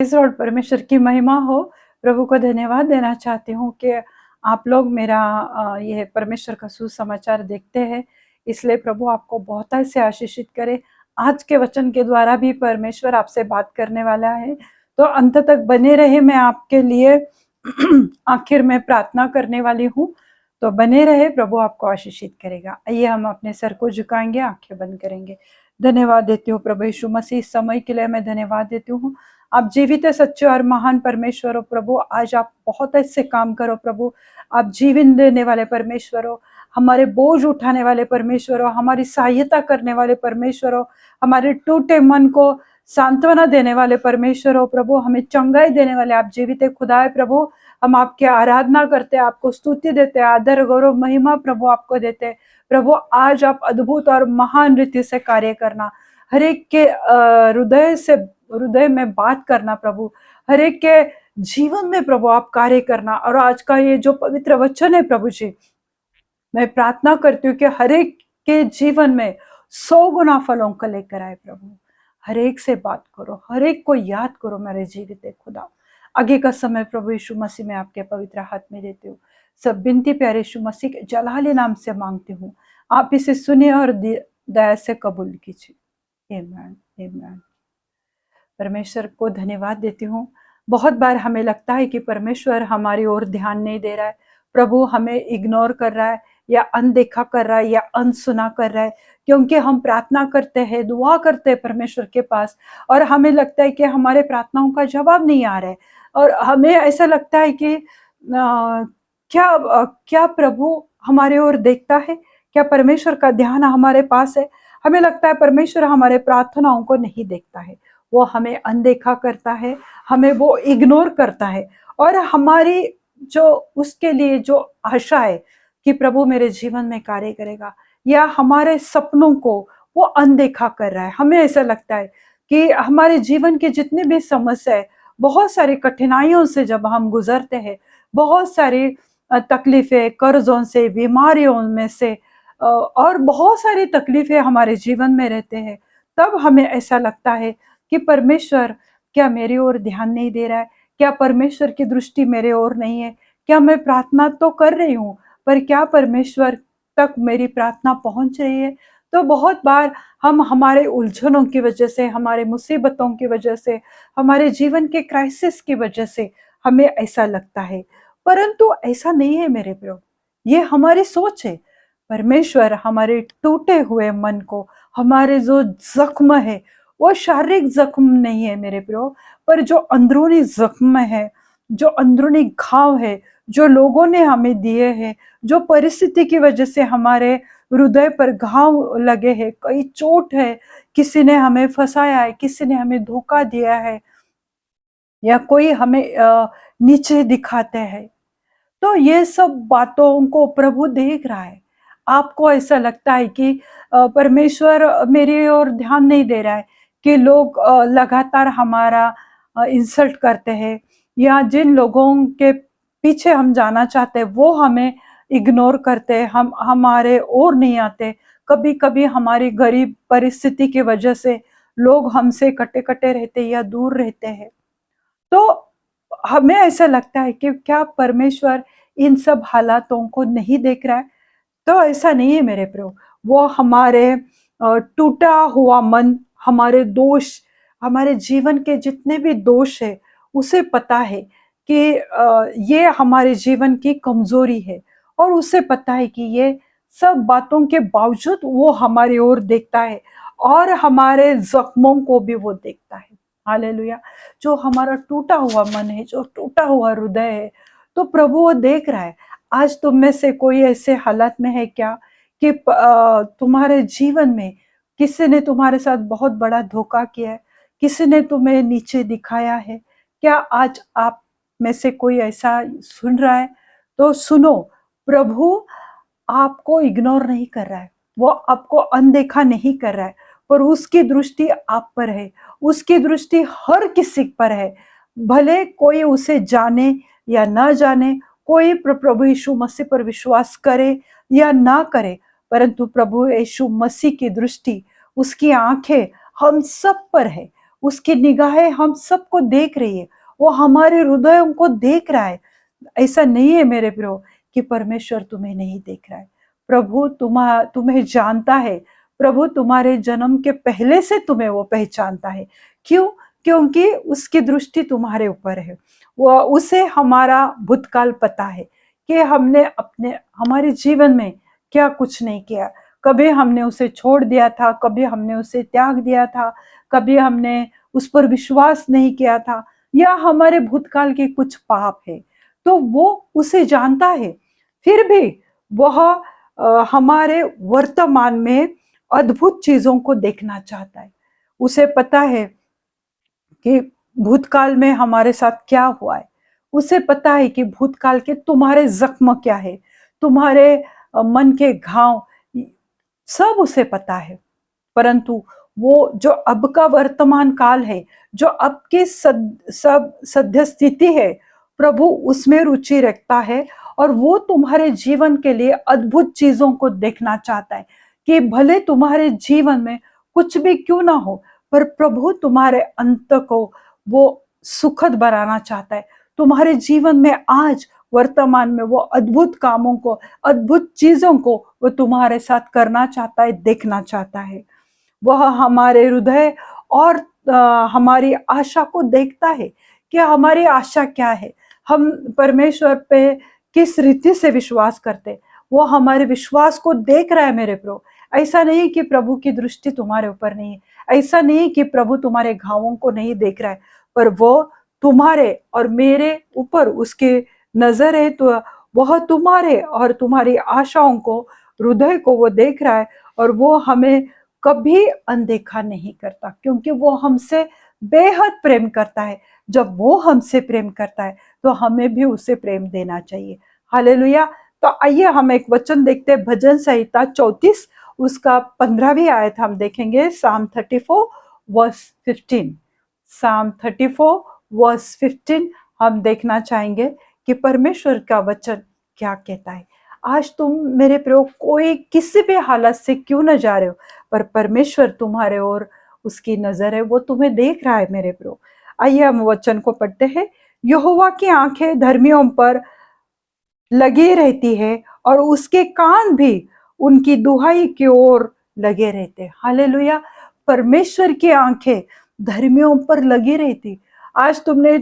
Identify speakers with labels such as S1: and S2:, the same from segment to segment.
S1: इस और परमेश्वर की महिमा हो। प्रभु को धन्यवाद देना चाहती हूँ कि आप लोग मेरा ये परमेश्वर का सुसमाचार देखते हैं, इसलिए प्रभु आपको बहुत से आशीषित करे। आज के वचन के द्वारा भी परमेश्वर आपसे बात करने वाला है, तो अंत तक बने रहे। मैं आपके लिए आखिर में प्रार्थना करने वाली हूँ, तो बने रहे, प्रभु आपको आशीषित करेगा। आइए हम अपने सर को झुकाएंगे, आंखें बंद करेंगे। धन्यवाद देती हूँ प्रभु यीशु मसीह, इस समय के लिए मैं धन्यवाद देती हूँ। आप जीवित सच्चे और महान परमेश्वर हो प्रभु। आज आप बहुत ऐसे काम करो प्रभु। आप जीवन देने वाले परमेश्वर हो, हमारे बोझ उठाने वाले परमेश्वर हो, हमारी सहायता करने वाले परमेश्वर हो, हमारे टूटे मन को सांत्वना देने वाले परमेश्वर हो प्रभु, हमें चंगाई देने वाले आप जीवित खुदा है प्रभु। हम आपकी आराधना करते हैं, आपको स्तुति देते हैं, आदर गौरव महिमा प्रभु आपको देते हैं। प्रभु आज आप अद्भुत और महान रीति से कार्य करना, हर एक के हृदय में बात करना प्रभु, हर एक के जीवन में प्रभु आप कार्य करना। और आज का ये जो पवित्र वचन है प्रभु जी, मैं प्रार्थना करती हूँ कि हर एक के जीवन में 100 गुना फलों को लेकर आए प्रभु। हर एक से बात करो, हर एक को याद करो मेरे जीवित खुदा। आगे का समय प्रभु यीशु मसीह में आपके पवित्र हाथ में देती हूँ। सब बिनती प्यारे यीशु मसीह के जलाली नाम से मांगती हूँ, आप इसे सुनिए और दया से कबूल कीजिए। आमीन आमीन। परमेश्वर को धन्यवाद देती हूँ। बहुत बार हमें लगता है कि परमेश्वर हमारी ओर ध्यान नहीं दे रहा है, प्रभु हमें इग्नोर कर रहा है या अनदेखा कर रहा है या अनसुना कर रहा है, क्योंकि हम प्रार्थना करते हैं, दुआ करते हैं परमेश्वर के पास, और हमें लगता है कि हमारे प्रार्थनाओं का जवाब नहीं आ रहा है। और हमें ऐसा लगता है कि क्या प्रभु हमारे ओर देखता है, क्या परमेश्वर का ध्यान हमारे पास है। हमें लगता है परमेश्वर हमारे प्रार्थनाओं को नहीं देखता है, वो हमें अनदेखा करता है, हमें वो इग्नोर करता है। और हमारी जो उसके लिए जो आशा है कि प्रभु मेरे जीवन में कार्य करेगा, या हमारे सपनों को वो अनदेखा कर रहा है। हमें ऐसा लगता है कि हमारे जीवन के जितने भी समस्या है, बहुत सारी कठिनाइयों से जब हम गुजरते हैं, बहुत सारी तकलीफें, कर्जों से, बीमारियों में से और बहुत सारी तकलीफें हमारे जीवन में रहते हैं, तब हमें ऐसा लगता है कि परमेश्वर क्या मेरी ओर ध्यान नहीं दे रहा है, क्या परमेश्वर की दृष्टि मेरे ओर नहीं है, क्या मैं प्रार्थना तो कर रही हूँ पर क्या परमेश्वर तक मेरी प्रार्थना पहुंच रही है। तो बहुत बार हम हमारे उलझनों की वजह से, हमारे मुसीबतों की वजह से, हमारे जीवन के क्राइसिस की वजह से हमें ऐसा लगता है, परंतु ऐसा नहीं है मेरे प्रियो। ये हमारी सोच है। परमेश्वर हमारे टूटे हुए मन को, हमारे जो जख्म है, वो शारीरिक जख्म नहीं है मेरे प्रियो, पर जो अंदरूनी जख्म है, जो अंदरूनी घाव है, जो लोगों ने हमें दिए हैं, जो परिस्थिति की वजह से हमारे हृदय पर घाव लगे हैं, कई चोट है, किसी ने हमें फंसाया है, किसी ने हमें धोखा दिया है, या कोई हमें नीचे दिखाते हैं, तो ये सब बातों को प्रभु देख रहा है। आपको ऐसा लगता है कि परमेश्वर मेरी ओर ध्यान नहीं दे रहा है, कि लोग लगातार हमारा इंसल्ट करते हैं, या जिन लोगों के पीछे हम जाना चाहते हैं वो हमें इग्नोर करते हैं, हम हमारे ओर नहीं आते। कभी कभी हमारी गरीब परिस्थिति की वजह से लोग हमसे कटे कटे रहते या दूर रहते हैं। तो हमें ऐसा लगता है कि क्या परमेश्वर इन सब हालातों को नहीं देख रहा है। तो ऐसा नहीं है मेरे प्रियो। वो हमारे टूटा हुआ मन, हमारे दोष, हमारे जीवन के जितने भी दोष है, उसे पता है कि ये हमारे जीवन की कमजोरी है, और उसे पता है कि ये सब बातों के बावजूद वो हमारी ओर देखता है, और हमारे जख्मों को भी वो देखता है। हालेलुया। जो हमारा टूटा हुआ मन है, जो टूटा हुआ हृदय है, तो प्रभु वो देख रहा है। आज तुम में से कोई ऐसे हालत में है क्या कि तुम्हारे जीवन में किसी ने तुम्हारे साथ बहुत बड़ा धोखा किया है, किसी ने तुम्हें नीचे दिखाया है। क्या आज आप में से कोई ऐसा सुन रहा है? तो सुनो, प्रभु आपको इग्नोर नहीं कर रहा है, वो आपको अनदेखा नहीं कर रहा है, पर उसकी दृष्टि आप पर है, उसकी दृष्टि हर किसी पर है। भले कोई उसे जाने या ना जाने, कोई प्रभु यीशु मसीह पर विश्वास करे या ना करे, परंतु प्रभु यीशु मसीह की दृष्टि, उसकी आंखें हम सब पर है। उसकी निगाहें हम सबको देख रही है, वो हमारे हृदयों को देख रहा है। ऐसा नहीं है मेरे प्रियो कि परमेश्वर तुम्हें नहीं देख रहा है। प्रभु तुम्हें जानता है। प्रभु तुम्हारे जन्म के पहले से तुम्हें वो पहचानता है। क्यों? क्योंकि उसकी दृष्टि तुम्हारे ऊपर है। वो उसे हमारा भूतकाल पता है कि हमने हमारे जीवन में क्या कुछ नहीं किया। कभी हमने उसे छोड़ दिया था, कभी हमने उसे त्याग दिया था, कभी हमने उस पर विश्वास नहीं किया था, या हमारे भूतकाल के कुछ पाप है। तो वो उसे जानता है। फिर भी वह हमारे वर्तमान में अद्भुत चीजों को देखना चाहता है। उसे पता है कि भूतकाल में हमारे साथ क्या हुआ है। उसे पता है कि भूतकाल के तुम्हारे जख्म क्या है, तुम्हारे मन के घाव, सब उसे पता है। परंतु वो जो अब का वर्तमान काल है, जो अब की सब सद्य स्थिति है, प्रभु उसमें रुचि रखता है। और वो तुम्हारे जीवन के लिए अद्भुत चीजों को देखना चाहता है कि भले तुम्हारे जीवन में कुछ भी क्यों ना हो, पर प्रभु तुम्हारे अंत को वो सुखद बनाना चाहता है। तुम्हारे जीवन में आज वर्तमान में वो अद्भुत कामों को, अद्भुत चीजों को वो तुम्हारे साथ करना चाहता है, देखना चाहता है। वह हमारे हृदय और हमारी आशा को देखता है कि हमारी आशा क्या है, हम परमेश्वर पे किस रीति से विश्वास करते। वो हमारे विश्वास को देख रहा है मेरे प्रभु। ऐसा नहीं कि प्रभु की दृष्टि तुम्हारे ऊपर नहीं है, ऐसा नहीं कि प्रभु तुम्हारे घावों को नहीं देख रहा है, पर वो तुम्हारे और मेरे ऊपर उसकी नजर है। तो वह तुम्हारे और तुम्हारी आशाओं को, हृदय को वो देख रहा है। और वो हमें कभी अनदेखा नहीं करता, क्योंकि वो हमसे बेहद प्रेम करता है। जब वो हमसे प्रेम करता है तो हमें भी उसे प्रेम देना चाहिए। हालेलुया। तो आइए हम एक वचन देखते हैं, भजन संहिता 34 उसका 15वीं आयत हम देखेंगे, Psalm 34 वर्स 15। Psalm 34 वर्स 15 हम देखना चाहेंगे कि परमेश्वर का वचन क्या कहता है। आज तुम मेरे प्रयोग कोई किसी भी हालत से क्यों न जा रहे हो, पर परमेश्वर तुम्हारे ओर उसकी नजर है, वो तुम्हें देख रहा है मेरे प्रभु। आइए हम वचन को पढ़ते हैं। यहोवा की आंखें धर्मियों पर लगी रहती है और उसके कान भी उनकी दुहाई की ओर लगे रहते हैं। हालेलुया। परमेश्वर की आंखें धर्मियों पर लगी रहती। आज तुमने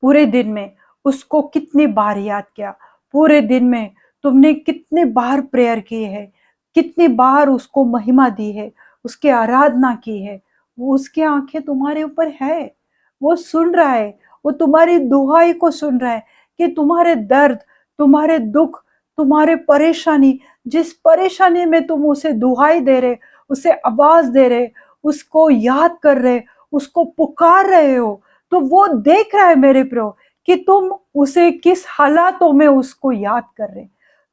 S1: पूरे दिन में उसको कितनी बार याद किया, पूरे दिन में तुमने कितने बार प्रेयर की है, कितनी बार उसको महिमा दी है, उसकी आराधना की है। वो उसकी आंखें तुम्हारे ऊपर है, वो सुन रहा है, वो तुम्हारी दुहाई को सुन रहा है कि तुम्हारे दर्द, तुम्हारे दुख, तुम्हारे परेशानी, जिस परेशानी में तुम उसे दुहाई दे रहे, उसे आवाज दे रहे, उसको याद कर रहे, उसको पुकार रहे हो, तो वो देख रहा है मेरे प्रभु कि तुम उसे किस हालातों में उसको याद कर रहे।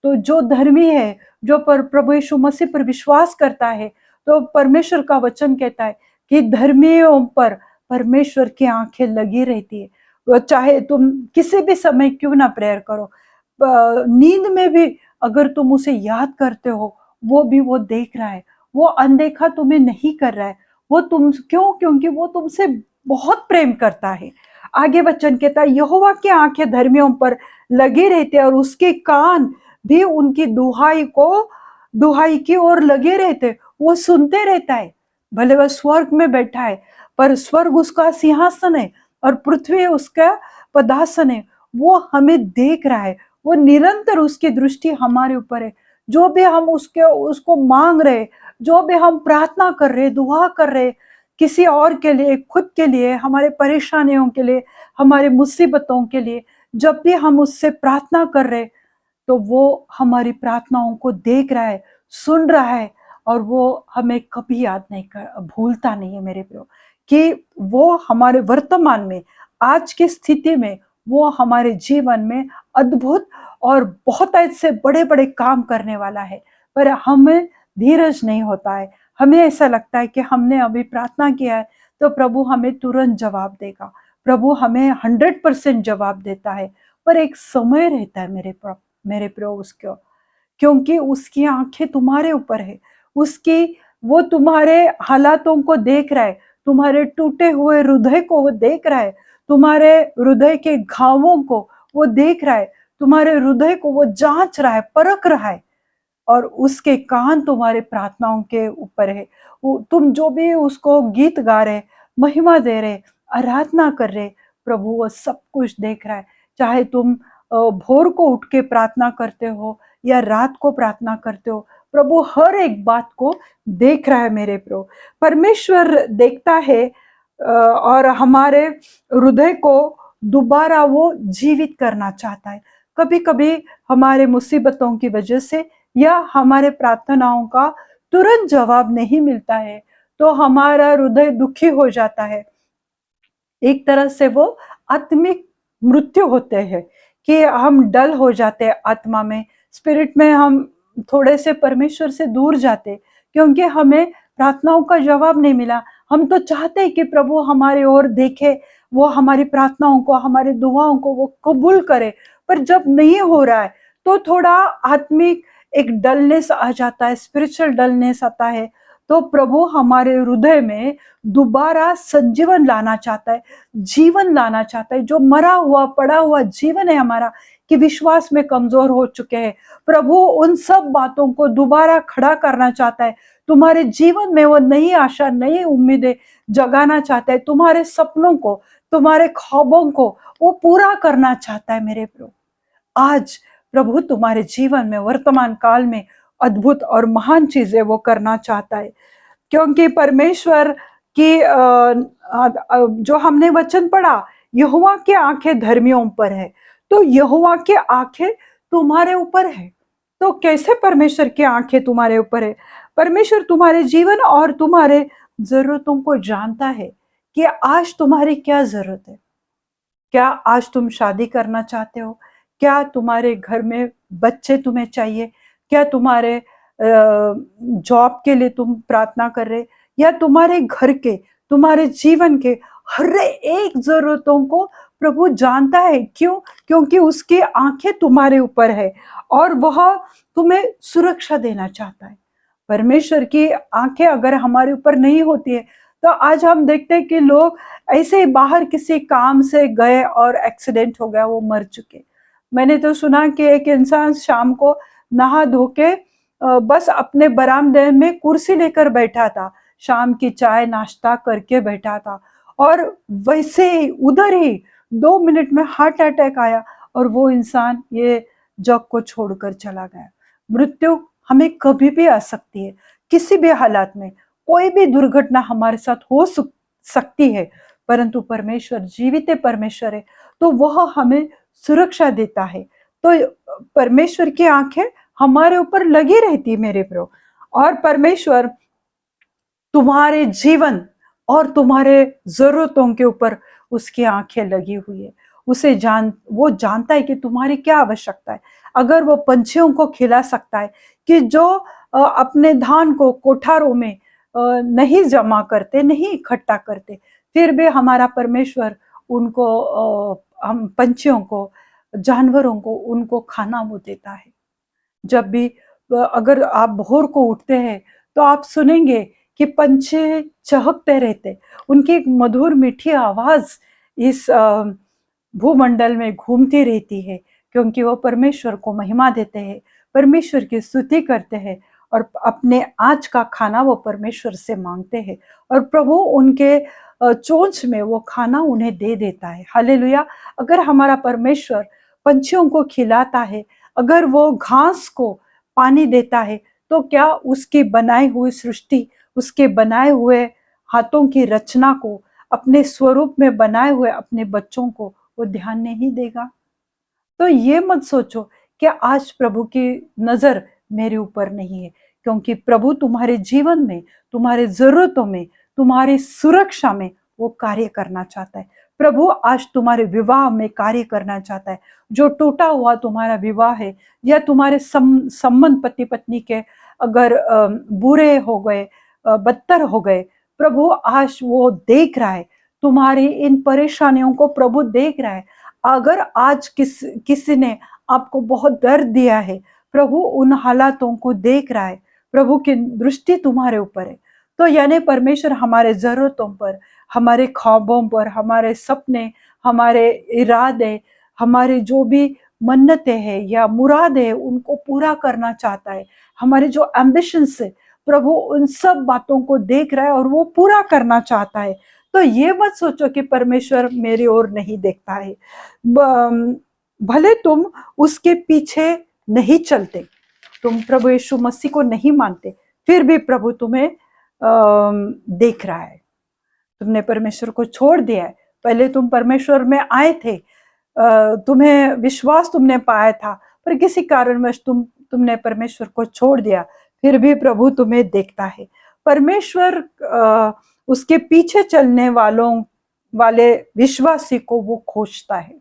S1: तो जो धर्मी है, जो प्रभु यीशु मसीह पर विश्वास करता है, तो परमेश्वर का वचन कहता है कि धर्मियों पर परमेश्वर की आंखें लगी रहती है। वो चाहे तुम किसी भी समय क्यों ना प्रेयर करो, नींद में भी अगर तुम उसे याद करते हो, वो भी वो देख रहा है। वो अनदेखा तुम्हें नहीं कर रहा है। वो तुम क्यों? क्योंकि वो तुमसे बहुत प्रेम करता है। आगे वचन कहता है, यहोवा की आंखें धर्मियों पर लगी रहती है और उसके कान भी उनकी दुहाई की ओर लगे रहते। वो सुनते रहता है। भले वह स्वर्ग में बैठा है, पर स्वर्ग उसका सिंहासन है और पृथ्वी उसका पदासन है। वो हमें देख रहा है। वो निरंतर उसकी दृष्टि हमारे ऊपर है। जो भी हम उसको मांग रहे, जो भी हम प्रार्थना कर रहे, दुआ कर रहे, किसी और के लिए, खुद के लिए, हमारे परेशानियों के लिए, हमारे मुसीबतों के लिए, जब भी हम उससे प्रार्थना कर रहे, तो वो हमारी प्रार्थनाओं को देख रहा है, सुन रहा है। और वो हमें कभी याद नहीं कर भूलता नहीं है मेरे प्रियो, कि वो हमारे वर्तमान में, आज की स्थिति में, वो हमारे जीवन में अद्भुत और बहुत ऐसे बड़े बड़े काम करने वाला है। पर हमें धीरज नहीं होता है। हमें ऐसा लगता है कि हमने अभी प्रार्थना किया है तो प्रभु हमें तुरंत जवाब देगा, प्रभु हमें 100% जवाब देता है। पर एक समय रहता है मेरे प्रभु उसको, क्योंकि उसकी आंखें तुम्हारे ऊपर है। उसकी वो तुम्हारे हालातों को देख रहा है। तुम्हारे टूटे हुए हृदय को वो देख रहा है, तुम्हारे हृदय के घावों को वो देख रहा है, तुम्हारे हृदय को वो जांच रहा है, परख रहा है, और उसके कान तुम्हारे प्रार्थनाओं के ऊपर है। तुम जो भी उसको गीत गा रहे, महिमा दे रहे, आराधना कर रहे, प्रभु वो सब कुछ देख रहा है। चाहे तुम भोर को उठ के प्रार्थना करते हो या रात को प्रार्थना करते हो, प्रभु हर एक बात को देख रहा है मेरे प्रभु। परमेश्वर देखता है और हमारे हृदय को दोबारा वो जीवित करना चाहता है। कभी कभी हमारे मुसीबतों की वजह से या हमारे प्रार्थनाओं का तुरंत जवाब नहीं मिलता है, तो हमारा हृदय दुखी हो जाता है। एक तरह से वो आत्मिक मृत्यु होते हैं कि हम डल हो जाते हैं, आत्मा में, स्पिरिट में हम थोड़े से परमेश्वर से दूर जाते, क्योंकि हमें प्रार्थनाओं का जवाब नहीं मिला। हम तो चाहते हैं कि प्रभु हमारे ओर देखे, वो हमारी प्रार्थनाओं को, हमारी दुआओं को वो कबूल करे, पर जब नहीं हो रहा है तो थोड़ा आत्मिक एक डलनेस आ जाता है, स्पिरिचुअल डलनेस आता है। तो प्रभु हमारे हृदय में दोबारा संजीवन लाना चाहता है, जीवन लाना चाहता है। जो मरा हुआ पड़ा हुआ जीवन है हमारा, कि विश्वास में कमजोर हो चुके हैं, प्रभु उन सब बातों को दोबारा खड़ा करना चाहता है। तुम्हारे जीवन में वो नई आशा, नई उम्मीदें जगाना चाहता है। तुम्हारे सपनों को, तुम्हारे ख्वाबों को वो पूरा करना चाहता है मेरे प्रभु। आज प्रभु तुम्हारे जीवन में, वर्तमान काल में अद्भुत और महान चीजें वो करना चाहता है। क्योंकि परमेश्वर की जो हमने वचन पढ़ा, यहोवा की आंखें धर्मियों पर है, तो यहोवा की आंखें तुम्हारे ऊपर है। तो कैसे परमेश्वर की आंखें तुम्हारे ऊपर है? परमेश्वर तुम्हारे जीवन और तुम्हारे जरूरतों को जानता है कि आज तुम्हारी क्या जरूरत है। क्या आज तुम शादी करना चाहते हो? क्या तुम्हारे घर में बच्चे तुम्हें चाहिए? क्या तुम्हारे जॉब के लिए तुम प्रार्थना कर रहे, या तुम्हारे घर के, तुम्हारे जीवन के हर एक जरूरतों को प्रभु जानता है। क्यों? क्योंकि उसकी आंखें तुम्हारे ऊपर है और वह तुम्हें सुरक्षा देना चाहता है। परमेश्वर की आंखें अगर हमारे ऊपर नहीं होती है, तो आज हम देखते हैं कि लोग ऐसे ही बाहर किसी काम से गए और एक्सीडेंट हो गया, वो मर चुके। मैंने तो सुना कि एक इंसान शाम को नहा धो के बस अपने बरामदे में कुर्सी लेकर बैठा था, शाम की चाय नाश्ता करके बैठा था, और वैसे ही उधर ही 2 मिनट में हार्ट अटैक आया और वो इंसान ये जग को छोड़कर चला गया। मृत्यु हमें कभी भी आ सकती है, किसी भी हालात में कोई भी दुर्घटना हमारे साथ हो सकती है, परंतु परमेश्वर जीवित परमेश्वर है, तो वह हमें सुरक्षा देता है। तो परमेश्वर की आंखें हमारे ऊपर लगी रहती मेरे प्रभु, और परमेश्वर तुम्हारे जीवन और तुम्हारे जरूरतों के ऊपर उसकी आंखें लगी हुई है। वो जानता है कि तुम्हारी क्या आवश्यकता है। अगर वो पंछियों को खिला सकता है, कि जो अपने धान को कोठारों में नहीं जमा करते, नहीं इकट्ठा करते, फिर भी हमारा परमेश्वर उनको, हम पंछियों को, जानवरों को, उनको खाना वो देता है। जब भी अगर आप भोर को उठते हैं, तो आप सुनेंगे कि पंछी चहकते रहते, उनकी एक मधुर मीठी आवाज इस भूमंडल में घूमती रहती है, क्योंकि वो परमेश्वर को महिमा देते हैं, परमेश्वर की स्तुति करते हैं, और अपने आज का खाना वो परमेश्वर से मांगते हैं, और प्रभु उनके चोंच में वो खाना उन्हें दे देता है। हालेलुया। अगर हमारा परमेश्वर पंछियों को खिलाता है, अगर वो घास को पानी देता है, तो क्या उसकी बनाई हुई सृष्टि, उसके बनाए हुए हाथों की रचना को, अपने स्वरूप में बनाए हुए अपने बच्चों को वो ध्यान नहीं देगा? तो ये मत सोचो कि आज प्रभु की नजर मेरे ऊपर नहीं है, क्योंकि प्रभु तुम्हारे जीवन में, तुम्हारे जरूरतों में, तुम्हारी सुरक्षा में वो कार्य करना चाहता है। प्रभु आज तुम्हारे विवाह में कार्य करना चाहता है। जो टूटा हुआ तुम्हारा विवाह है, या तुम्हारे संबंध पति पत्नी के अगर बुरे हो गए, बदतर हो गए, प्रभु आज वो देख रहा है। तुम्हारी इन परेशानियों को प्रभु देख रहा है। अगर आज किसी ने आपको बहुत दर्द दिया है, प्रभु उन हालातों को देख रहा है, प्रभु की दृष्टि तुम्हारे ऊपर है। तो यानी परमेश्वर हमारे जरूरतों पर, हमारे ख्वाबों पर, हमारे सपने, हमारे इरादे, हमारे जो भी मन्नतें हैं या मुरादें हैं उनको पूरा करना चाहता है। हमारे जो एम्बिशंस है प्रभु उन सब बातों को देख रहा है और वो पूरा करना चाहता है। तो ये मत सोचो कि परमेश्वर मेरी ओर नहीं देखता है। भले तुम उसके पीछे नहीं चलते, तुम प्रभु यीशु मसीह को नहीं मानते, फिर भी प्रभु तुम्हें देख रहा है। तुमने परमेश्वर को छोड़ दिया है, पहले तुम परमेश्वर में आए थे, तुम्हें विश्वास तुमने पाया था, पर किसी कारणवश तुमने परमेश्वर को छोड़ दिया, फिर भी प्रभु तुम्हें देखता है। परमेश्वर उसके पीछे चलने वाले विश्वासी को वो खोजता है।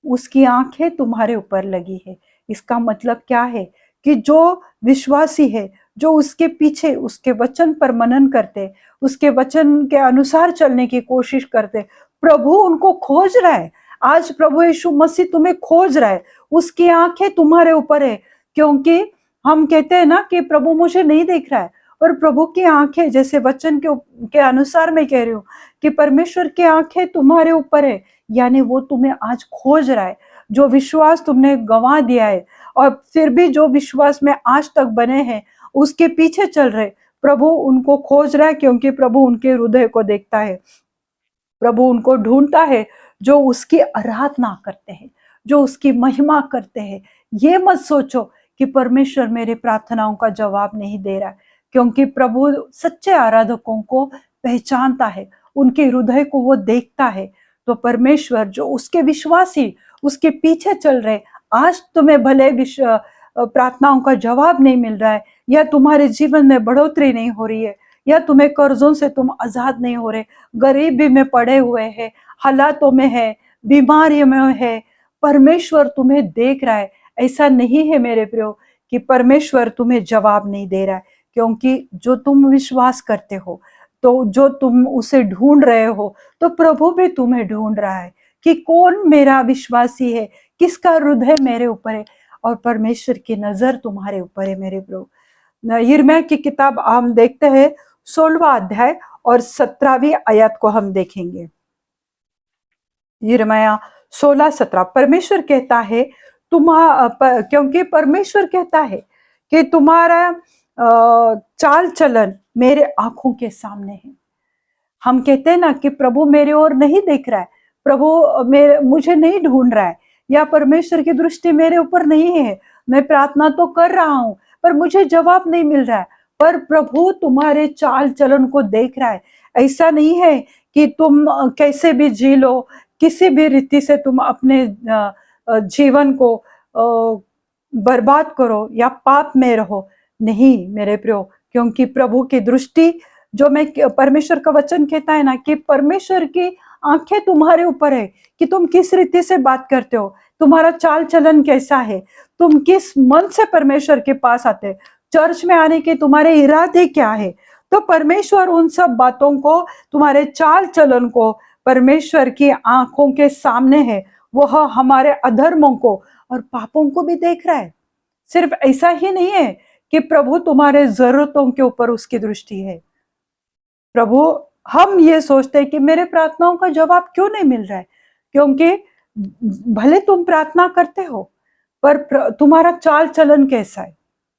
S1: उसकी आंखें तुम्हारे ऊपर लगी है। इसका मतलब क्या है कि जो विश्वासी है, जो उसके पीछे उसके वचन पर मनन करते, उसके वचन के अनुसार चलने की कोशिश करते, प्रभु उनको खोज रहा है। आज प्रभु यीशु मसीह तुम्हें खोज रहा है, उसकी आंखें तुम्हारे ऊपर है। क्योंकि हम कहते हैं ना कि प्रभु मुझे नहीं देख रहा है, और प्रभु की आंखें, जैसे वचन के अनुसार मैं कह रही हूँ कि परमेश्वर की आंखें तुम्हारे ऊपर है, यानी वो तुम्हें आज खोज रहा है। जो विश्वास तुमने गंवा दिया है और फिर भी जो विश्वास में आज तक बने हैं उसके पीछे चल रहे, प्रभु उनको खोज रहा है, क्योंकि प्रभु उनके हृदय को देखता है। प्रभु उनको ढूंढता है जो उसकी आराधना करते हैं, जो उसकी महिमा करते हैं। ये मत सोचो कि परमेश्वर मेरे प्रार्थनाओं का जवाब नहीं दे रहा है, क्योंकि प्रभु सच्चे आराधकों को पहचानता है, उनके हृदय को वो देखता है। तो परमेश्वर जो उसके विश्वासी उसके पीछे चल रहे, आज तुम्हें भले प्रार्थनाओं का जवाब नहीं मिल रहा है, या तुम्हारे जीवन में बढ़ोतरी नहीं हो रही है, या तुम्हें कर्जों से तुम आजाद नहीं हो रहे, गरीबी में पड़े हुए हैं, हालातों में है, बीमारी में है, परमेश्वर तुम्हें देख रहा है। ऐसा नहीं है मेरे प्रियो कि परमेश्वर तुम्हें जवाब नहीं दे रहा है, क्योंकि जो तुम विश्वास करते हो, तो जो तुम उसे ढूंढ रहे हो, तो प्रभु भी तुम्हें ढूंढ रहा है कि कौन मेरा विश्वासी है, किसका हृदय मेरे ऊपर है, और परमेश्वर की नजर तुम्हारे ऊपर है मेरे प्रभु। यिर्मयाह की किताब हम देखते हैं 16वां अध्याय और 17वीं आयत को हम देखेंगे। यिर्मयाह 16-17 परमेश्वर कहता है क्योंकि परमेश्वर कहता है कि तुम्हारा चाल चलन मेरे आंखों के सामने है। हम कहते हैं ना कि प्रभु मेरे ओर नहीं देख रहा है, प्रभु मुझे नहीं ढूंढ रहा है, या परमेश्वर की दृष्टि मेरे ऊपर नहीं है, मैं प्रार्थना तो कर रहा हूं पर मुझे जवाब नहीं मिल रहा है। पर प्रभु तुम्हारे चाल चलन को देख रहा है। ऐसा नहीं है कि तुम कैसे भी जी लो, किसी भी रीति से तुम अपने जीवन को बर्बाद करो या पाप में रहो, नहीं मेरे प्रियो, क्योंकि प्रभु की दृष्टि, जो मैं परमेश्वर का वचन कहता है ना कि परमेश्वर की आंखें तुम्हारे ऊपर है कि तुम किस रीति से बात करते हो, तुम्हारा चाल चलन कैसा है, तुम किस मन से परमेश्वर के पास आते, चर्च में आने के तुम्हारे इरादे क्या है। तो परमेश्वर उन सब बातों को, तुम्हारे चाल चलन को परमेश्वर की आंखों के सामने है। वह हमारे अधर्मों को और पापों को भी देख रहा है। सिर्फ ऐसा ही नहीं है कि प्रभु तुम्हारे जरूरतों के ऊपर उसकी दृष्टि है। प्रभु, हम ये सोचते हैं कि मेरे प्रार्थनाओं का जवाब क्यों नहीं मिल रहा है, क्योंकि भले तुम प्रार्थना करते हो पर तुम्हारा चाल चलन कैसा है,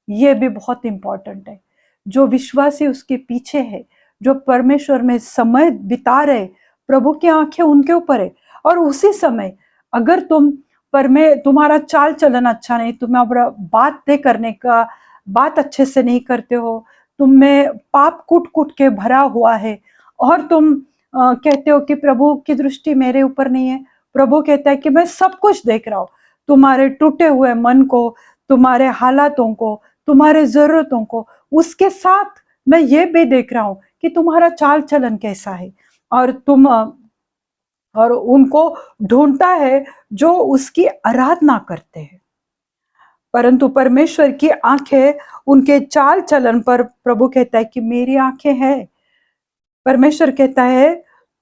S1: ये भी बहुत इंपॉर्टेंट है। जो विश्वासी उसके पीछे है, जो परमेश्वर में समय बिता रहे, प्रभु की आंखें उनके ऊपर है। और उसी समय अगर तुम्हारा चाल चलन अच्छा नहीं, तुम्हारा बात अच्छे से नहीं करते हो, तुम में पाप कूट कूट के भरा हुआ है, और तुम कहते हो कि प्रभु की दृष्टि मेरे ऊपर नहीं है, प्रभु कहता है कि मैं सब कुछ देख रहा हूं, तुम्हारे टूटे हुए मन को, तुम्हारे हालातों को, तुम्हारे जरूरतों को, उसके साथ मैं ये भी देख रहा हूं कि तुम्हारा चाल चलन कैसा है। और उनको ढूंढता है जो उसकी आराधना करते हैं। परंतु परमेश्वर की आंखें उनके चाल चलन पर, प्रभु कहता है कि मेरी आंखें हैं। परमेश्वर कहता है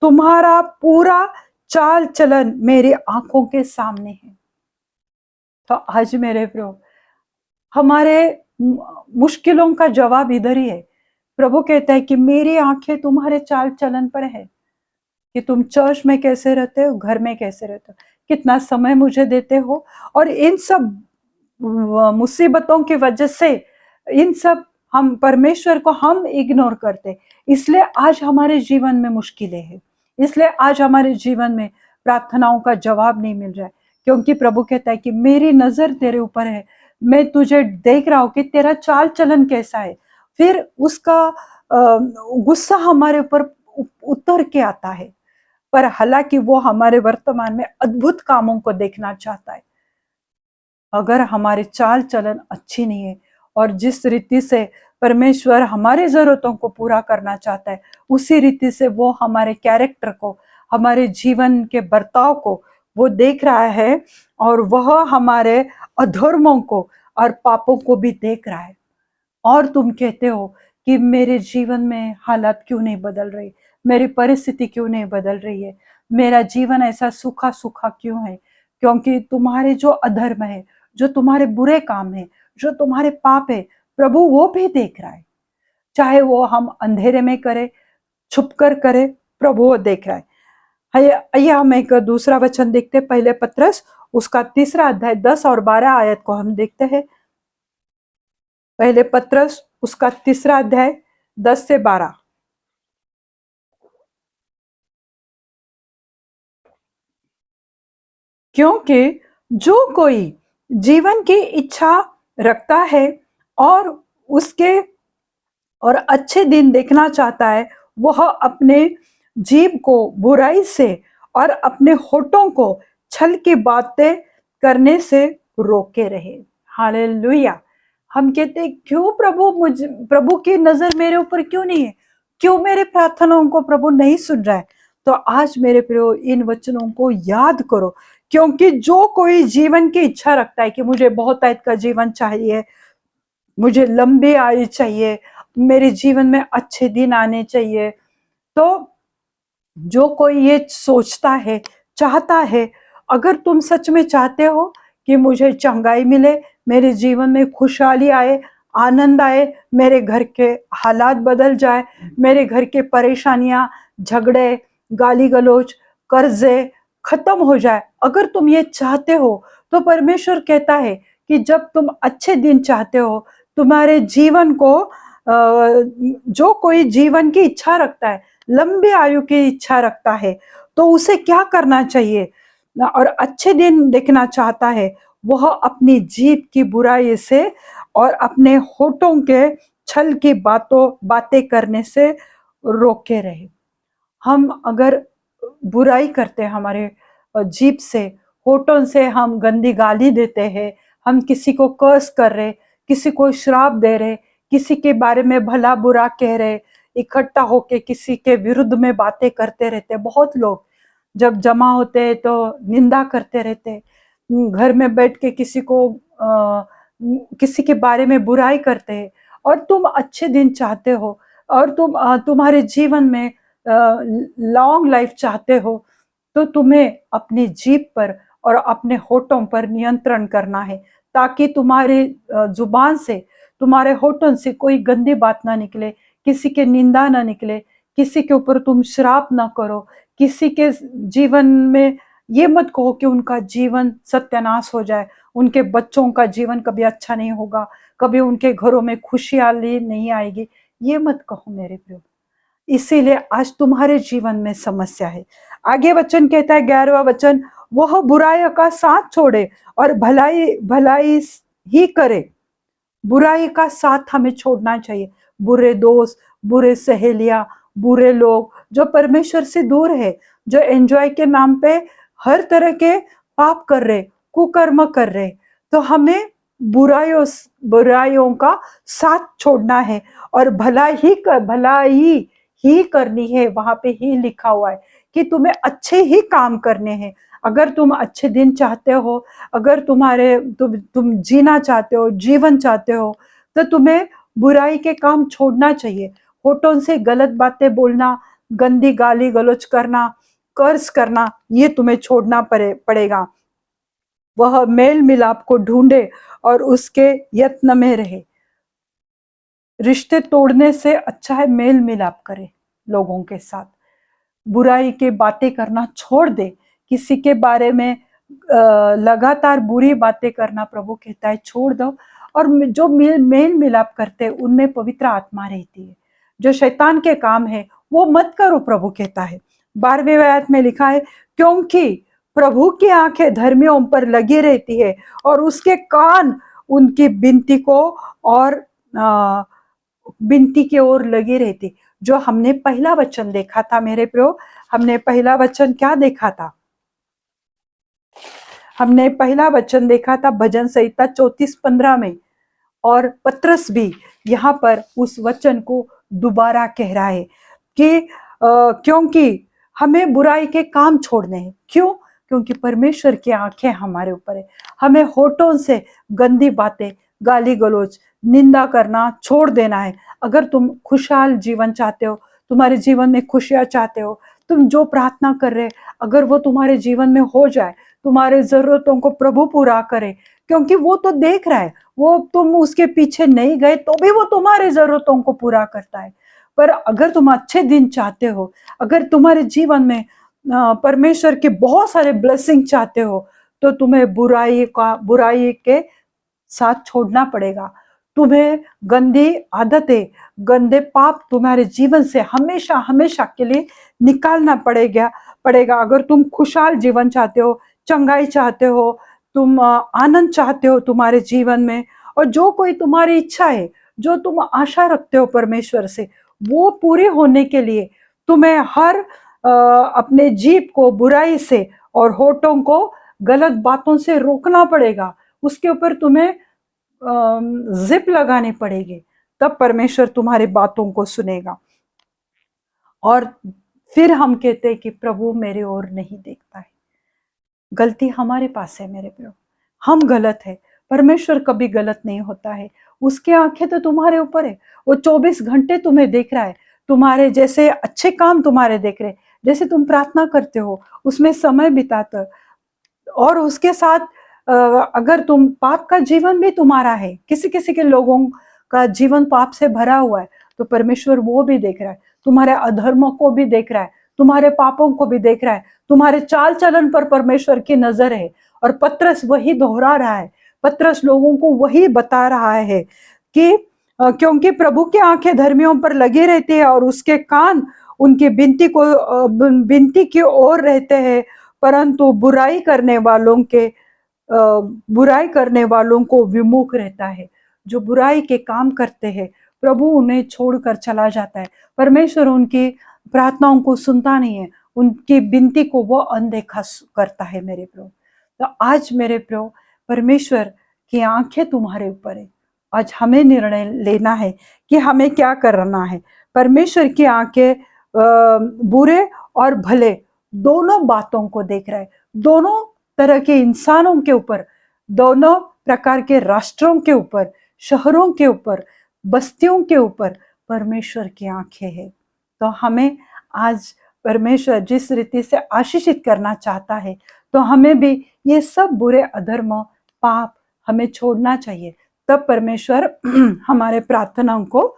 S1: तुम्हारा पूरा चाल चलन मेरी आंखों के सामने है। तो आज मेरे प्रभु, हमारे मुश्किलों का जवाब इधर ही है प्रभु कहता है कि मेरी आंखें तुम्हारे चाल चलन पर है, कि तुम चर्च में कैसे रहते हो, घर में कैसे रहते हो, कितना समय मुझे देते हो। और इन सब मुसीबतों की वजह से, इन सब हम परमेश्वर को हम इग्नोर करते, इसलिए आज हमारे जीवन में मुश्किलें हैं, इसलिए आज हमारे जीवन में प्रार्थनाओं का जवाब नहीं मिल रहा है। क्योंकि प्रभु कहता है कि मेरी नजर तेरे ऊपर है, मैं तुझे देख रहा हूं कि तेरा चाल चलन कैसा है। फिर उसका गुस्सा हमारे ऊपर उतर के आता है, पर हालांकि वो हमारे वर्तमान में अद्भुत कामों को देखना चाहता है। अगर हमारे चाल चलन अच्छी नहीं है और जिस रीति से परमेश्वर हमारे जरूरतों को पूरा करना चाहता है, उसी रीति से वो हमारे कैरेक्टर को, हमारे जीवन के बर्ताव को वो देख रहा है, और वह हमारे अधर्मों को और पापों को भी देख रहा है। और तुम कहते हो कि मेरे जीवन में हालात क्यों नहीं बदल रही, मेरी परिस्थिति क्यों नहीं बदल रही है, मेरा जीवन ऐसा सूखा सूखा क्यों है? क्योंकि तुम्हारे जो अधर्म है, जो तुम्हारे बुरे काम है, जो तुम्हारे पाप है, प्रभु वो भी देख रहा है। चाहे वो हम अंधेरे में करे, छुप कर करे, प्रभु वो देख रहा है। आइए हम एक दूसरा वचन देखते, पहले पत्रस उसका 3 अध्याय 10 और 12 आयत को हम देखते हैं। पहले पत्रस उसका 3 अध्याय 10 से 12। क्योंकि जो कोई जीवन की इच्छा रखता है और उसके और अच्छे दिन देखना चाहता है, वह अपने जीभ को बुराई से और अपने होठों को छल की बातें करने से रोके रहे। हालेलुया। हम कहते हैं क्यों प्रभु, प्रभु की नजर मेरे ऊपर क्यों नहीं है, क्यों मेरे प्रार्थनाओं को प्रभु नहीं सुन रहा है? तो आज मेरे प्रियो इन वचनों को याद करो। क्योंकि जो कोई जीवन की इच्छा रखता है कि मुझे बहुत आयत का जीवन चाहिए, मुझे लंबी आयु चाहिए, मेरे जीवन में अच्छे दिन आने चाहिए, तो जो कोई ये सोचता है, चाहता है, अगर तुम सच में चाहते हो कि मुझे चंगाई मिले, मेरे जीवन में खुशहाली आए, आनंद आए, मेरे घर के हालात बदल जाए, मेरे घर के परेशानियां, झगड़े, गाली गलौज, कर्जे खत्म हो जाए, अगर तुम ये चाहते हो, तो परमेश्वर कहता है कि जब तुम अच्छे दिन चाहते हो, तुम्हारे जीवन को जो कोई जीवन की इच्छा रखता है, लंबी आयु की इच्छा रखता है, तो उसे क्या करना चाहिए और अच्छे दिन देखना चाहता है, वह अपनी जीभ की बुराई से और अपने होठों के छल की बातें करने से रोके रहे। हम अगर बुराई करते हैं, हमारे जीभ से, होठों से हम गंदी गाली देते हैं, हम किसी को कर्स कर रहे, किसी को श्राप दे रहे, किसी के बारे में भला बुरा कह रहे, इकट्ठा होके किसी के विरुद्ध में बातें करते रहते। बहुत लोग जब जमा होते हैं तो निंदा करते रहते, घर में बैठ के किसी के बारे में बुराई करते हैं। और तुम अच्छे दिन चाहते हो और तुम्हारे जीवन में लॉन्ग लाइफ चाहते हो, तो तुम्हें अपनी जीभ पर और अपने होठों पर नियंत्रण करना है, ताकि तुम्हारे जुबान से, तुम्हारे होठों से कोई गंदी बात ना निकले, किसी के निंदा ना निकले, किसी के ऊपर तुम श्राप ना करो, किसी के जीवन में ये मत कहो कि उनका जीवन सत्यानाश हो जाए, उनके बच्चों का जीवन कभी अच्छा नहीं होगा, कभी उनके घरों में खुशहाली नहीं आएगी, ये मत कहो मेरे प्रियो। इसीलिए आज तुम्हारे जीवन में समस्या है। आगे वचन कहता है 11वां वचन, वह बुराई का साथ छोड़े और भलाई भलाई ही करे। बुराई का साथ हमें छोड़ना चाहिए। बुरे दोस्त, बुरे सहेलियां, बुरे लोग जो परमेश्वर से दूर है, जो एंजॉय के नाम पे हर तरह के पाप कर रहे, कुकर्म कर रहे, तो हमें बुराइयों का साथ छोड़ना है और भलाई ही करनी है। वहां पे ही लिखा हुआ है कि तुम्हें अच्छे ही काम करने हैं। अगर तुम अच्छे दिन चाहते हो, अगर तुम जीना चाहते हो, जीवन चाहते हो, तो तुम्हें बुराई के काम छोड़ना चाहिए। होठों से गलत बातें बोलना, गंदी गाली गलौज करना, कर्ज करना, ये तुम्हें छोड़ना पड़ेगा। वह मेल मिलाप को ढूंढे और उसके यत्न में रहे। रिश्ते तोड़ने से अच्छा है मेल मिलाप करे लोगों के साथ। बुराई के बातें करना छोड़ दे, किसी के बारे में लगातार बुरी बातें करना प्रभु कहता है छोड़ दो। और जो मेल मिलाप करते हैं उनमें पवित्र आत्मा रहती है। जो शैतान के काम है वो मत करो, प्रभु कहता है। 12वें आयत में लिखा है, क्योंकि प्रभु की आंखें धर्मियों पर लगी रहती है और उसके कान उनकी विनती को और विनती की ओर लगी रहती। जो हमने पहला वचन देखा था मेरे प्रियो, हमने पहला वचन क्या देखा था? हमने पहला वचन देखा था भजन संहिता 34:15 में, और पत्रस भी यहाँ पर उस वचन को दोबारा कह रहा है कि क्योंकि हमें बुराई के काम छोड़ने हैं। क्यों? क्योंकि परमेश्वर की आंखें हमारे ऊपर है। हमें होठों से गंदी बातें, गाली गलौज, निंदा करना छोड़ देना है। अगर तुम खुशहाल जीवन चाहते हो, तुम्हारे जीवन में खुशियां चाहते हो, तुम जो प्रार्थना कर रहे, अगर वो तुम्हारे जीवन में हो जाए, तुम्हारे जरूरतों को प्रभु पूरा करे, क्योंकि वो तो देख रहा है, वो तुम उसके पीछे नहीं गए तो भी वो तुम्हारे जरूरतों को पूरा करता है। पर अगर तुम अच्छे दिन चाहते हो, अगर तुम्हारे जीवन में परमेश्वर के बहुत सारे ब्लेसिंग चाहते हो, तो तुम्हें बुराई के साथ छोड़ना पड़ेगा। तुम्हें गंदी आदतें, गंदे पाप तुम्हारे जीवन से हमेशा हमेशा के लिए निकालना पड़ेगा। अगर तुम खुशहाल जीवन चाहते हो, चंगाई चाहते हो, तुम आनंद चाहते हो तुम्हारे जीवन में, और जो कोई तुम्हारी इच्छा है, जो तुम आशा रखते हो परमेश्वर से, वो पूरी होने के लिए तुम्हें हर अपने जीभ को बुराई से और होठों को गलत बातों से रोकना पड़ेगा। उसके ऊपर तुम्हें जिप लगानी पड़ेगी, तब परमेश्वर तुम्हारी बातों को सुनेगा। और फिर हम कहते हैं कि प्रभु मेरे ओर नहीं देखता है। गलती हमारे पास है मेरे प्रियो, हम गलत है। परमेश्वर कभी गलत नहीं होता है। उसकी आंखें तो तुम्हारे ऊपर है। वो 24 घंटे तुम्हें देख रहा है। तुम्हारे जैसे अच्छे काम तुम्हारे देख रहे, जैसे तुम प्रार्थना करते हो उसमें समय बिताते, और उसके साथ अगर तुम पाप का जीवन भी तुम्हारा है, किसी किसी के लोगों का जीवन पाप से भरा हुआ है, तो परमेश्वर वो भी देख रहा है। तुम्हारे अधर्मों को भी देख रहा है, तुम्हारे पापों को भी देख रहा है। तुम्हारे चाल चलन पर परमेश्वर की नजर है। और पत्रस वही दोहरा रहा है, पत्रस लोगों को वही बता रहा है कि क्योंकि प्रभु की आंखें धर्मियों पर लगी रहती है और उसके कान उनकी विनती की ओर रहते हैं, परंतु बुराई करने वालों को विमुख रहता है। जो बुराई के काम करते हैं, प्रभु उन्हें छोड़कर चला जाता है। परमेश्वर उनकी प्रार्थनाओं को सुनता नहीं है, उनकी विनती को वो अनदेखा करता है मेरे प्रियो। तो आज मेरे प्रियो, परमेश्वर की आंखें तुम्हारे ऊपर है। आज हमें निर्णय लेना है कि हमें क्या करना है। परमेश्वर की आंखें बुरे और भले दोनों बातों को देख रहा है, दोनों तरह के इंसानों के ऊपर, दोनों प्रकार के राष्ट्रों के ऊपर, शहरों के ऊपर, बस्तियों के ऊपर परमेश्वर की आंखें हैं। तो हमें आज परमेश्वर जिस रीति से आशीषित करना चाहता है, तो हमें भी ये सब बुरे अधर्म, पाप हमें छोड़ना चाहिए। तब परमेश्वर हमारे प्रार्थनाओं को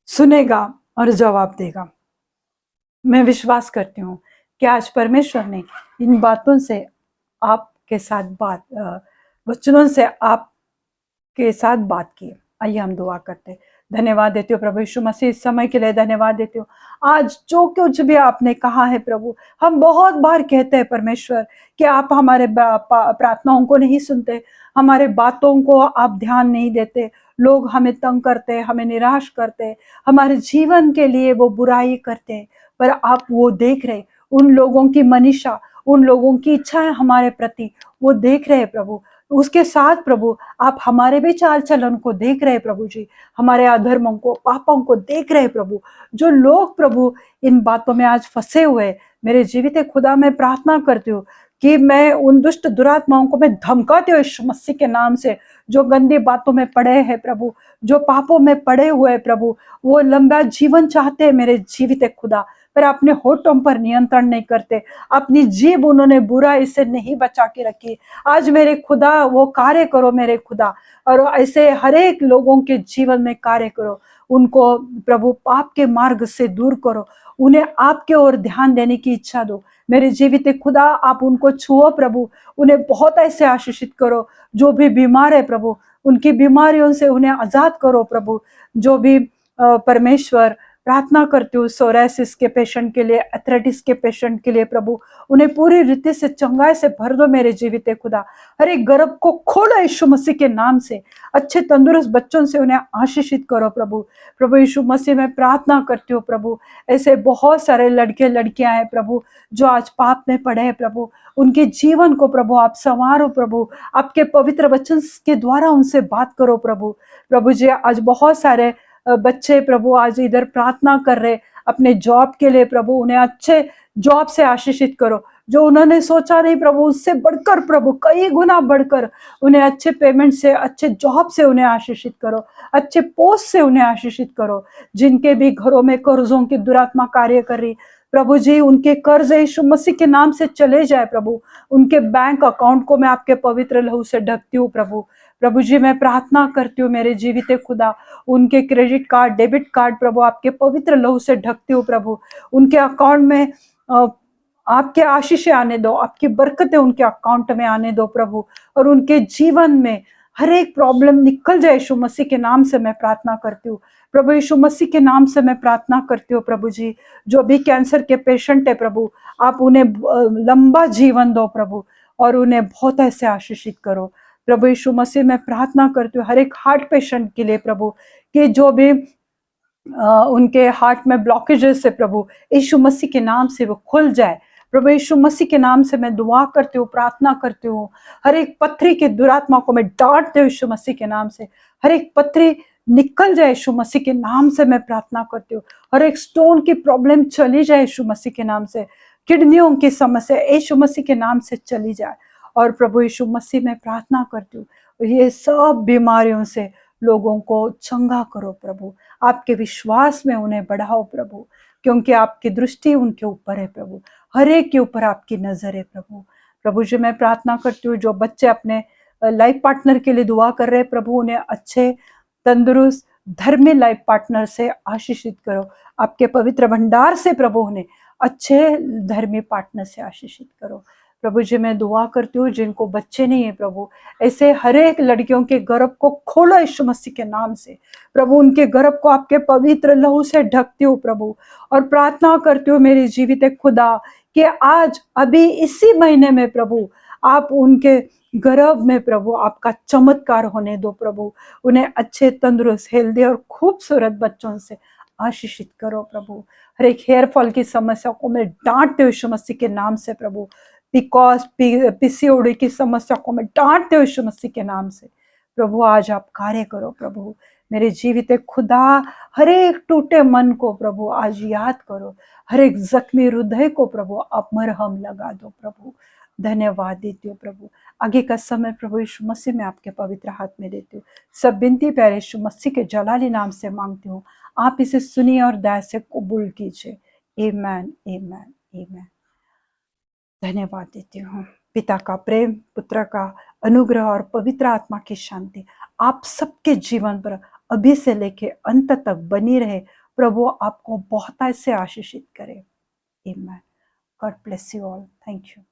S1: सुनेगा और जवाब देगा। मैं विश्वास करती हूँ कि आज परमेश्वर ने इन बातों से आपके साथ वचनों से आपके साथ बात की। आइए हम दुआ करते हैं। धन्यवाद देती हूँ प्रभु यीशु मसीह, इस समय के लिए धन्यवाद देती हूँ। आज जो कुछ भी आपने कहा है प्रभु, हम बहुत बार कहते हैं परमेश्वर कि आप हमारे प्रार्थनाओं को नहीं सुनते, हमारे बातों को आप ध्यान नहीं देते। लोग हमें तंग करते, हमें निराश करते, हमारे जीवन के लिए वो बुराई करते, पर आप वो देख रहे, उन लोगों की मनीषा, उन लोगों की इच्छाएं हमारे प्रति वो देख रहे हैं प्रभु। उसके साथ प्रभु आप हमारे भी चाल चलन को देख रहे प्रभु जी, हमारे अधर्मों को, पापों को देख रहे प्रभु। जो लोग प्रभु इन बातों में आज फंसे हुए, मेरे जीवित खुदा मैं प्रार्थना करती हूँ कि मैं उन दुष्ट दुरात्माओं को मैं धमकाती हूँ यीशु मसीह के नाम से। जो गंदी बातों में पड़े हैं प्रभु, जो पापों में पड़े हुए प्रभु, वो लंबा जीवन चाहते हैं मेरे जीवित खुदा, पर अपने होठों पर नियंत्रण नहीं करते। अपनी जीभ उन्होंने बुराई से नहीं बचा के रखी। आज मेरे खुदा वो कार्य करो मेरे खुदा, और ऐसे हर एक लोगों के जीवन में कार्य करो। उनको प्रभु पाप के मार्ग से दूर करो, उन्हें आपके ओर ध्यान देने की इच्छा दो। मेरे जीवित खुदा आप उनको छुओ प्रभु, उन्हें बहुत ऐसे आशीषित करो। जो भी बीमार है प्रभु, उनकी बीमारियों से उन्हें आजाद करो प्रभु। जो भी परमेश्वर प्रार्थना करती हूँ सोरासिस के पेशेंट के लिए, एथराइटिस के पेशेंट के लिए प्रभु, उन्हें पूरी रीति से चंगाई से भर दो मेरे जीवित खुदा। हर एक गर्भ को खोलो यीशु मसीह के नाम से, अच्छे तंदुरुस्त बच्चों से उन्हें आशीषित करो प्रभु। प्रभु यीशु मसीह में प्रार्थना करती हूँ प्रभु, ऐसे बहुत सारे लड़के लड़कियां हैं प्रभु जो आज पाप में पड़े हैं प्रभु, उनके जीवन को प्रभु आप संवारो प्रभु, आपके पवित्र वचन के द्वारा उनसे बात करो प्रभु। प्रभु जी आज बहुत सारे बच्चे प्रभु आज इधर प्रार्थना कर रहे अपने जॉब के लिए प्रभु, उन्हें अच्छे जॉब से आशीषित करो। जो उन्होंने सोचा नहीं प्रभु, उससे बढ़कर प्रभु कई गुना बढ़कर उन्हें अच्छे पेमेंट से, अच्छे जॉब से उन्हें आशीषित करो, अच्छे पोस्ट से उन्हें आशीषित करो। जिनके भी घरों में कर्जों की दुरात्मा कार्य कर रही प्रभु जी, उनके कर्ज यीशु मसीह के नाम से चले जाए प्रभु। उनके बैंक अकाउंट को मैं आपके पवित्र लहू से ढकती हूँ प्रभु। प्रभु जी मैं प्रार्थना करती हूँ मेरे जीवित खुदा, उनके क्रेडिट कार्ड, डेबिट कार्ड प्रभु आपके पवित्र लहू से ढकती हूँ प्रभु। उनके अकाउंट में आपके आशीष आने दो, आपकी बरकतें उनके अकाउंट में आने दो प्रभु, और उनके जीवन में हर एक प्रॉब्लम निकल जाए यीशु मसीह के नाम से मैं प्रार्थना करती हूँ प्रभु। यीशु मसीह के नाम से मैं प्रार्थना करती हूँ प्रभु जी। जो भी कैंसर के पेशेंट है प्रभु, आप उन्हें लंबा जीवन दो प्रभु, और उन्हें बहुत ऐसे आशीषित करो प्रभु यीशु मसीह। मैं प्रार्थना करती हूँ हर एक हार्ट पेशेंट के लिए प्रभु, कि जो भी उनके हार्ट में ब्लॉकेजेस है प्रभु, यीशु मसीह के नाम से वो खुल जाए प्रभु। यीशु मसीह के नाम से मैं दुआ करती हूँ, प्रार्थना करती हूँ। हर एक पथरी के दुरात्मा को मैं डांटती हूँ यीशु मसीह के नाम से। हर एक पथरी निकल जाए यीशु मसीह के नाम से मैं प्रार्थना करती हूँ। हर एक स्टोन की प्रॉब्लम चली जाए यीशु मसीह के नाम से। किडनियों की समस्या यीशु मसीह के नाम से चली जाए। और प्रभु यीशु मसीह में प्रार्थना करती हूँ, ये सब बीमारियों से लोगों को चंगा करो प्रभु। आपके विश्वास में उन्हें बढ़ाओ प्रभु, क्योंकि आपकी दृष्टि उनके ऊपर है प्रभु। हर एक के ऊपर आपकी नजर है प्रभु। प्रभु जी मैं प्रार्थना करती हूँ जो बच्चे अपने लाइफ पार्टनर के लिए दुआ कर रहे हैं प्रभु, उन्हें अच्छे तंदुरुस्त धर्मी लाइफ पार्टनर से आशीषित करो। आपके पवित्र भंडार से प्रभु उन्हें अच्छे धर्मी पार्टनर से आशीषित करो प्रभु जी। मैं दुआ करती हूँ जिनको बच्चे नहीं है प्रभु, ऐसे हर एक लड़कियों के गर्भ को खोलो यीशु मसीह के नाम से प्रभु। उनके गर्भ को आपके पवित्र लहू से ढकती हूँ प्रभु, और प्रार्थना करती हूँ मेरे जीवित खुदा कि आज अभी इसी महीने में प्रभु आप उनके गर्भ में प्रभु आपका चमत्कार होने दो प्रभु। उन्हें अच्छे तंदुरुस्त हेल्दी और खूबसूरत बच्चों से आशीषित करो प्रभु। हर एक हेयर फॉल की समस्या को मैं डांटती हूँ यीशु मसीह के नाम से प्रभु। पीसीओडी की समस्या को मैं डांटते हूँ यीशु मसीह के नाम से प्रभु। आज आप कार्य करो प्रभु। मेरे जीवित खुदा हर एक टूटे मन को प्रभु आज याद करो, हर एक जख्मी हृदय को प्रभु आप मरहम लगा दो प्रभु। धन्यवाद देती हूँ प्रभु। आगे का समय प्रभु यीशु मसीह में आपके पवित्र हाथ में देती हूँ। सब बिनती प्यारे यीशु मसीह के जलाली नाम से मांगती हूँ, आप इसे सुनिए और दया से कबूल कीजिए। आमेन, आमेन, आमेन। धन्यवाद देती हूँ। पिता का प्रेम, पुत्र का अनुग्रह और पवित्र आत्मा की शांति आप सबके जीवन पर अभी से लेके अंत तक बनी रहे। प्रभु आपको बहुत ऐसे आशीषित करे। आमेन। God bless you all. Thank you.